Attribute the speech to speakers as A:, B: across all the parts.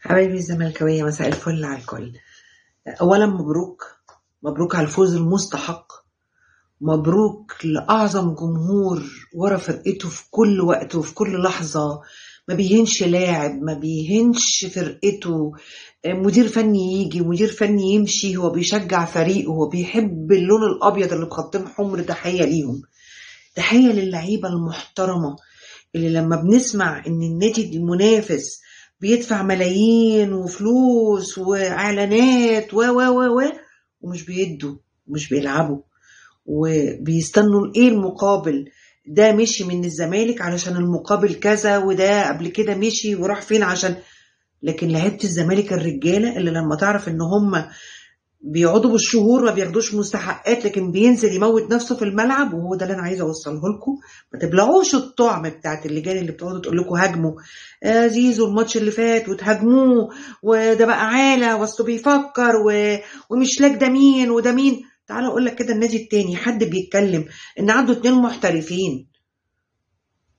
A: حبايبي الزملكاوية، مساء الفل على الكل. أولا مبروك، مبروك على الفوز المستحق. مبروك لأعظم جمهور ورا فرقته في كل وقت وفي كل لحظة. ما بيهنش لاعب، ما بيهنش فرقته. مدير فني يجي مدير فني يمشي، هو بيشجع فريقه، هو بيحب اللون الأبيض اللي بخطين حمر. تحية ليهم، تحية للعيبة المحترمة اللي لما بنسمع ان النادي المنافس بيدفع ملايين وفلوس واعلانات و ومش بيدوا ومش بيلعبوا وبيستنوا ايه المقابل. ده مشي من الزمالك علشان المقابل كذا، وده قبل كده مشي وراح فين عشان. لكن لعيبه الزمالك الرجاله اللي لما تعرف ان هم بيقعدوا بالشهور ما بياخدوش مستحقات، لكن بينزل يموت نفسه في الملعب. وهو ده اللي انا عايزه اوصله لكم. ما تبلعوش الطعم بتاعت اللجان اللي بتقعدوا تقول لكم هاجموا زيزو الماتش اللي فات وتهاجموه، وده بقى عاله واصله بيفكر ومش لاك ده مين وده مين. تعال اقول لك كده، النادي التاني حد بيتكلم ان عنده 2 محترفين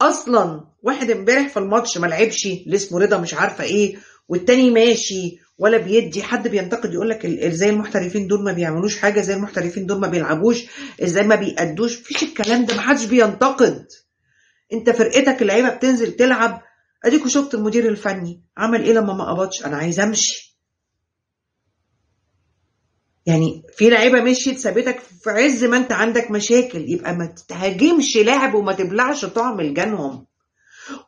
A: اصلا؟ واحد امبارح في الماتش ما لعبش اللي اسمه رضا مش عارفه ايه، والتاني ماشي ولا بيدي. حد بينتقد يقول لك ازاي المحترفين دول ما بيعملوش حاجه، ازاي المحترفين دول ما بيلعبوش، ازاي ما بيأدوش. مفيش الكلام ده، محدش بينتقد. انت فرقتك اللعيبه بتنزل تلعب. اديكوا شفت المدير الفني عمل ايه لما ما قبضش؟ انا عايز امشي. يعني في لعيبه مشيت سابتك في عز ما انت عندك مشاكل. يبقى ما تهاجمش لاعب وما تبلعش طعم لجانهم.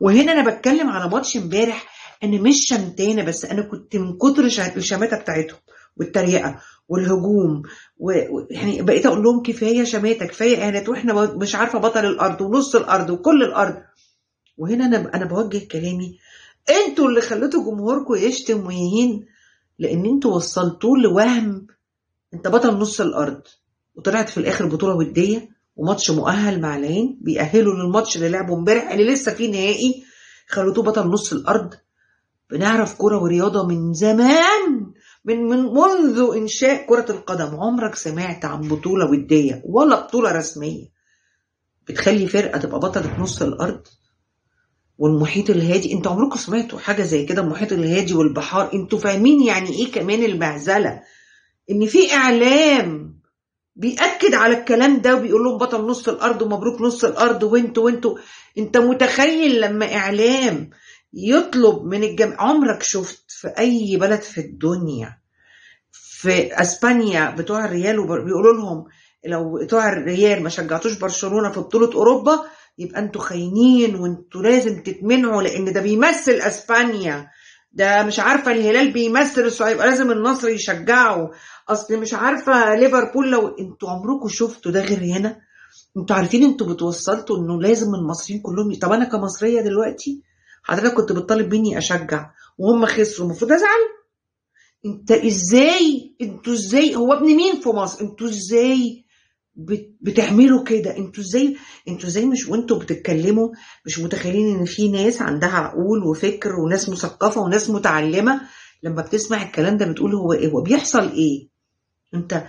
A: وهنا انا بتكلم على ماتش امبارح. انا مش شمتانه، بس انا كنت من كتر الشماته بتاعتهم والتريقه والهجوم يعني بقيت اقول لهم كفايه شماته، كفايه اهانات، واحنا مش عارفه بطل الارض ونص الارض وكل الارض. وهنا انا بوجه كلامي، انتوا اللي خليتوا جمهوركم يشتم ويهين، لان انتوا وصلتوه لوهم انت بطل نص الارض. وطلعت في الاخر بطوله وديه وماتش مؤهل مع العين بيأهلوا للماتش اللي لعبه امبارح اللي لسه فيه نهائي، خلوتوه بطل نص الارض. بنعرف كرة ورياضة من زمان، من منذ انشاء كرة القدم. عمرك سمعت عن بطولة ودية ولا بطولة رسمية بتخلي فرقة تبقى بطلة نص الارض؟ والمحيط الهادي، انتوا عمركم سمعتوا حاجة زي كده؟ المحيط الهادي والبحار، انتوا فاهمين يعني ايه كمان المعزلة؟ ان في اعلام بيأكد على الكلام ده وبيقول لهم بطل نص الارض ومبروك نص الارض وانتوا. انت متخيل لما اعلام يطلب من عمرك شفت في اي بلد في الدنيا، في اسبانيا بتوع الريال بيقولوا لهم لو بتوع الريال ما شجعتوش برشلونة في بطولة اوروبا يبقى انتوا خاينين وانتوا لازم تتمنعوا لان ده بيمثل اسبانيا، ده مش عارفه الهلال بيمثل السعوديه يبقى لازم النصر يشجعه، اصل مش عارفه ليفربول. لو انتوا عمركم شفتوا ده غير هنا؟ انتوا عارفين انتوا بتوصلتوا انه لازم المصريين كلهم. طب انا كمصريه دلوقتي حضرتك كنت بتطالب مني اشجع وهم خسروا، المفروض ازعل؟ انت ازاي؟ انتوا ازاي؟ هو ابن مين في مصر؟ انتوا ازاي بتعملوا كده؟ انتوا ازاي مش وانتوا بتتكلموا مش متخيلين ان في ناس عندها عقول وفكر وناس مثقفه وناس متعلمه لما بتسمع الكلام ده بتقول هو ايه؟ هو بيحصل ايه؟ انت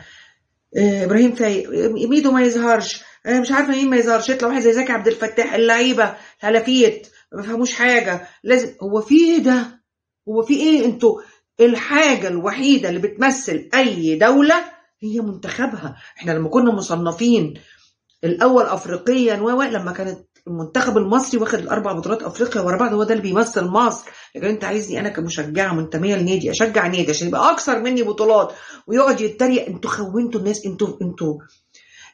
A: ابراهيم فايق ميدو ما يظهرش، مش عارفه مين ما يظهرش، يطلع واحد زي زكي عبد الفتاح، اللعيبه الهلافيت ما بيفهموش حاجه لازم. هو في ايه ده؟ هو في ايه؟ انتوا الحاجه الوحيده اللي بتمثل اي دوله هي منتخبها. احنا لما كنا مصنفين الاول افريقيا لما كانت المنتخب المصري واخد ال4 بطولات افريقيا ورا بعض، هو ده اللي بيمثل مصر. لكن انت عايزني انا كمشجعه منتميه لنادي اشجع نادي عشان يبقى اكثر مني بطولات ويقعد يتريق؟ انتوا خونتوا الناس.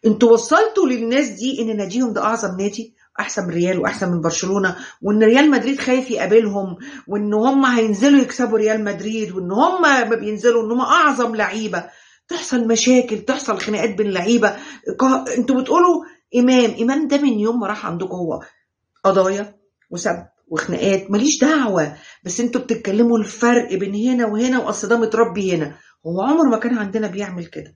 A: انتوا وصلتوا للناس دي ان ناديهم ده اعظم نادي، احسن من ريال واحسن من برشلونه، وان ريال مدريد خايف يقابلهم، وان هم هينزلوا يكسبوا ريال مدريد، وان هم ما بينزلوا ان هم اعظم لعيبه. تحصل مشاكل، تحصل خناقات بين لعيبه. انتوا بتقولوا امام ده من يوم ما راح عندكم هو قضايا وسب وخناقات، ماليش دعوه. بس انتوا بتتكلموا الفرق بين هنا وهنا، واصل ده متربي هنا. هو عمر ما كان عندنا بيعمل كده.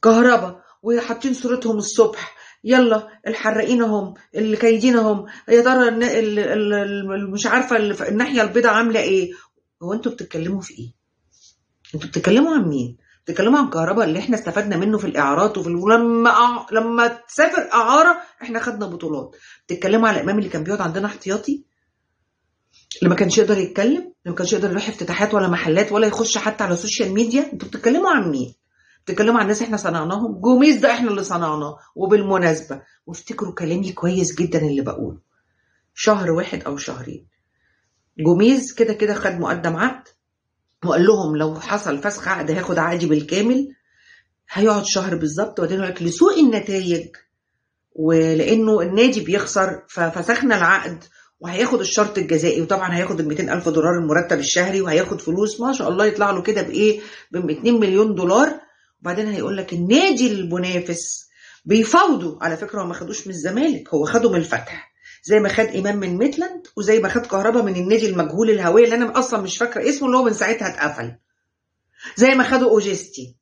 A: كهربا وحاطين صورتهم الصبح، يلا الحرقين هم اللي كايدين هم، يا ترى مش عارفه الناحيه البيضاء عامله ايه. هو انتوا بتتكلموا في ايه؟ انتوا بتتكلموا عن مين؟ بتتكلموا عن كهربا اللي احنا استفدنا منه في الاعارات لما تسافر اعاره احنا خدنا بطولات. بتتكلموا على امام اللي كان بيقعد عندنا احتياطي. اللي ما كانش يقدر يتكلم، اللي ما كانش يقدر يروح افتتاحات ولا محلات ولا يخش حتى على السوشيال ميديا. انتوا بتتكلموا عن مين؟ بتتكلموا عن ناس احنا صنعناهم. جوميز ده احنا اللي صنعناه. وبالمناسبة وافتكروا كلامي كويس جدا اللي بقوله، شهر واحد او شهرين جوميز كده كده خد مقدم عقد، وقال لهم لو حصل فسخ عقد هاخد عقدي بالكامل. هيقعد شهر بالظبط، وبعدين يقول لك لسوء النتائج ولانه النادي بيخسر ففسخنا العقد، وهياخد الشرط الجزائي، وطبعا هياخد ال 200,000 دولار المرتب الشهري، وهياخد فلوس ما شاء الله يطلع له كده بايه، ب 2 مليون دولار. وبعدين هيقول لك النادي المنافس بيفاوضوا. على فكره هو ما خدوش من الزمالك، هو خده من الفتح، زي ما خد امام من ميتلاند، وزي ما خد كهربا من النادي المجهول الهويه اللي انا اصلا مش فاكره اسمه، اللي هو من ساعتها اتقفل، زي ما خدوا اوجستي.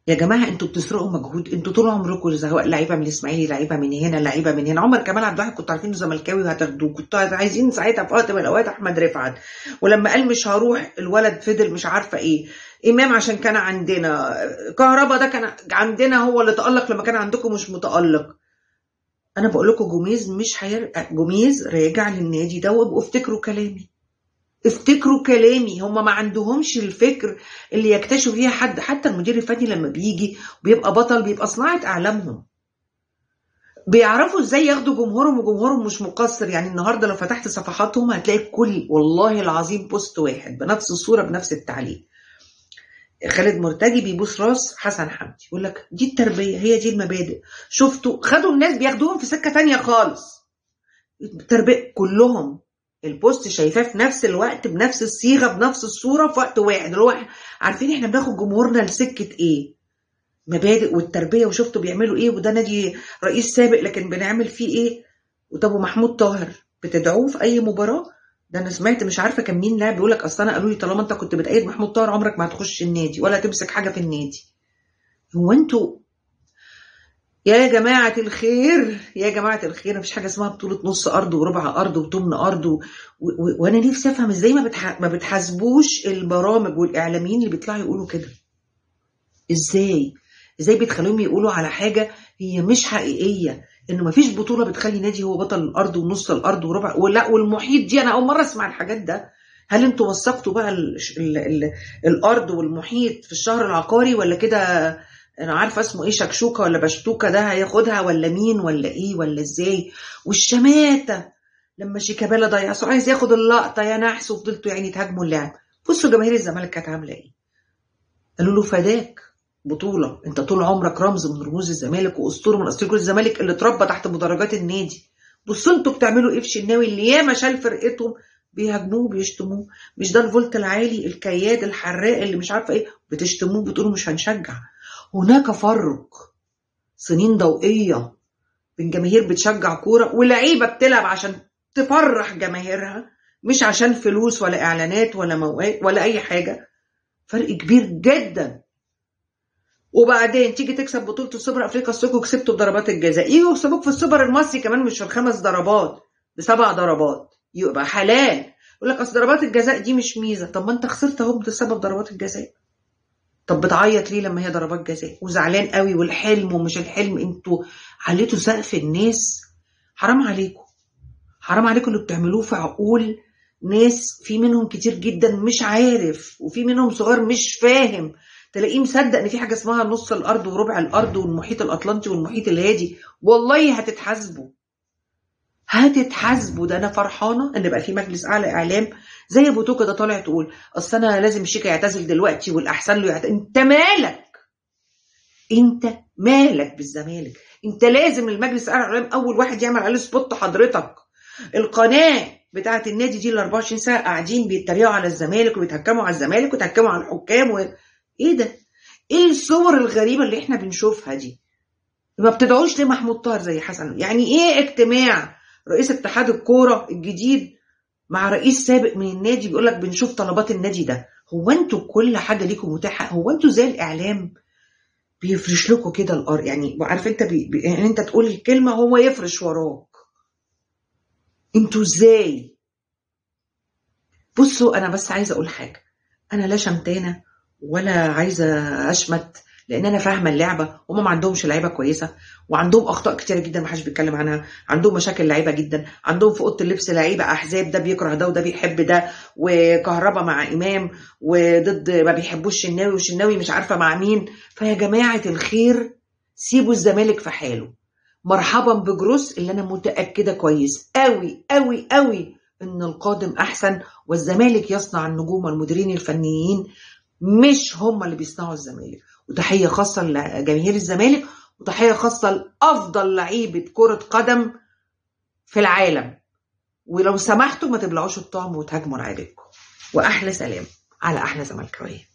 A: يا جماعه انتوا بتسرقوا مجهود. انتوا طول عمركم لعيبه من الاسماعيلي، لعيبه من هنا، لعيبه من هنا. عمر كمال عبد الواحد كنتوا عارفين انه زملكاوي وهتاخدوه، كنتوا عايزين ساعتها في وقت من الاوقات احمد رفعت، ولما قال مش هروح الولد فضل مش عارفه ايه. امام عشان كان عندنا، كهربا ده كان عندنا، هو اللي تالق لما كان عندكم مش متالق. انا بقول لكم جوميز مش جوميز راجع للنادي ده، وابقوا افتكروا كلامي، افتكروا كلامي. هم ما عندهمش الفكر اللي يكتشفوا فيها حد. حتى المدير الفني لما بيجي بيبقى بطل، بيبقى صناعة اعلامهم، بيعرفوا ازاي ياخدوا جمهورهم، وجمهورهم مش مقصر. يعني النهارده لو فتحت صفحاتهم هتلاقي كل، والله العظيم، بوست واحد بنفس الصورة بنفس التعليق. خالد مرتجي بيبوس راس حسن حمدي، يقول لك دي التربية، هي دي المبادئ. شفتوا خدوا الناس بياخدوهم في سكة تانية خالص. التربية كلهم البوست شايفاه في نفس الوقت بنفس الصيغه بنفس الصوره في وقت واحد، اللي هو عارفين احنا بناخد جمهورنا لسكه ايه، مبادئ والتربيه. وشفتوا بيعملوا ايه، وده نادي رئيس سابق لكن بنعمل فيه ايه. وطب ومحمود طاهر بتدعوه في اي مباراه؟ ده انا سمعت مش عارفه كان مين لاعب بيقول لك اصل انا قالوا لي طالما انت كنت بتأيد محمود طاهر عمرك ما هتخش النادي ولا تمسك حاجه في النادي. هو انتوا يا جماعة الخير، يا جماعة الخير، مفيش حاجة اسمها بطولة نص أرض وربع أرض وتمن أرض وأنا نفسي أفهم إزاي ما بتحاسبوش البرامج والإعلاميين اللي بيطلعوا يقولوا كده. إزاي بتخليهم يقولوا على حاجة هي مش حقيقية، إنه مفيش بطولة بتخلي نادي هو بطل الأرض ونص الأرض وربع ولا والمحيط دي. أنا أول مرة أسمع الحاجات ده. هل أنتوا وثقتوا بقى الأرض والمحيط في الشهر العقاري ولا كده؟ انا عارفه اسمه ايه، شكشوكه ولا بشتوكه ده هياخدها ولا مين ولا ايه ولا ازاي؟ والشماته لما شيكابالا ضيع عايز ياخد اللقطه يا نحس، وفضلتوا يعني تهاجموا اللاعب. بصوا جماهير الزمالك كانت عامله ايه، قالوا له فداك بطوله، انت طول عمرك رمز من رموز الزمالك واسطوره من اساطير الزمالك اللي اتربى تحت مدرجات النادي. بصوا انتوا بتعملوا ايه في شناوي اللي ياما شال فرقتهم، بيهاجموه بيشتموه. مش ده الفولت العالي الكياد الحراق اللي مش عارفه ايه، بتشتموه بتقولوا مش هنشجع. هناك فرق سنين ضوئية بين جماهير بتشجع كورة ولعيبة بتلعب عشان تفرح جماهيرها، مش عشان فلوس ولا إعلانات ولا مواد ولا أي حاجة. فرق كبير جدا. وبعدين تيجي تكسب بطولة السوبر أفريقيا السوق كسبته بضربات الجزاء، يجوا يكسبوك في السوبر المصري كمان مش في 5 ضربات، ب7 ضربات، يبقى حلال. يقول لك أصل ضربات الجزاء دي مش ميزة. طب ما أنت خسرت أهو بسبب ضربات الجزاء. طب بتعيط ليه لما هي ضربات جزاء وزعلان قوي؟ والحلم ومش الحلم، انتوا عليتوا سقف الناس. حرام عليكم، حرام عليكم اللي بتعملوه في عقول ناس، في منهم كتير جدا مش عارف، وفي منهم صغير مش فاهم. تلاقيه مصدق ان في حاجه اسمها نص الارض وربع الارض والمحيط الاطلنطي والمحيط الهادي. والله هتتحاسبوا. ده انا فرحانه ان بقى في مجلس اعلى اعلام زي ابو توكه ده طالع تقول اصل انا لازم شيكا يعتزل دلوقتي والاحسن له انت مالك بالزمالك؟ انت لازم المجلس الاعلى الاعلام اول واحد يعمل عليه سبوت حضرتك. القناه بتاعه النادي دي ال 24 ساعه قاعدين بيتريقوا على الزمالك وبيتهكموا على الزمالك وتهكموا على الحكام ايه ده؟ ايه الصور الغريبه اللي احنا بنشوفها دي؟ ما بتدعوش لمحمود طاهر زي حسن؟ يعني ايه اجتماع رئيس اتحاد الكوره الجديد مع رئيس سابق من النادي بيقول لك بنشوف طلبات النادي ده؟ هو انتوا كل حاجه ليكم متاحه؟ هو انتوا زي الاعلام بيفرش لكم كده الارض؟ يعني عارف انت يعني انت تقول الكلمه هو يفرش وراك. انتوا ازاي؟ بصوا انا بس عايزه اقول حاجه، انا لا شمتانه ولا عايزه اشمت لان انا فاهمه اللعبه. هم ما عندهمش لعيبه كويسه، وعندهم اخطاء كتيره جدا ما حدش بيتكلم عنها، عندهم مشاكل لعيبه جدا، عندهم في اوضه اللبس لعيبه احزاب، ده بيكره ده وده بيحب ده، وكهربا مع امام، وضد ما بيحبوش الشناوي، والشناوي مش عارفه مع مين. فيا جماعه الخير سيبوا الزمالك في حاله. مرحبا بجروس اللي انا متاكده كويس قوي قوي قوي ان القادم احسن، والزمالك يصنع النجوم والمديرين الفنيين، مش هم اللي بيصنعوا الزمالك. وتحيه خاصه لجماهير الزمالك، وتحيه خاصه لافضل لعيبه كره قدم في العالم. ولو سمحتوا ما تبلعوش الطعم وتهاجموا لعيبتكم. واحلى سلام على احلى زملكاويه.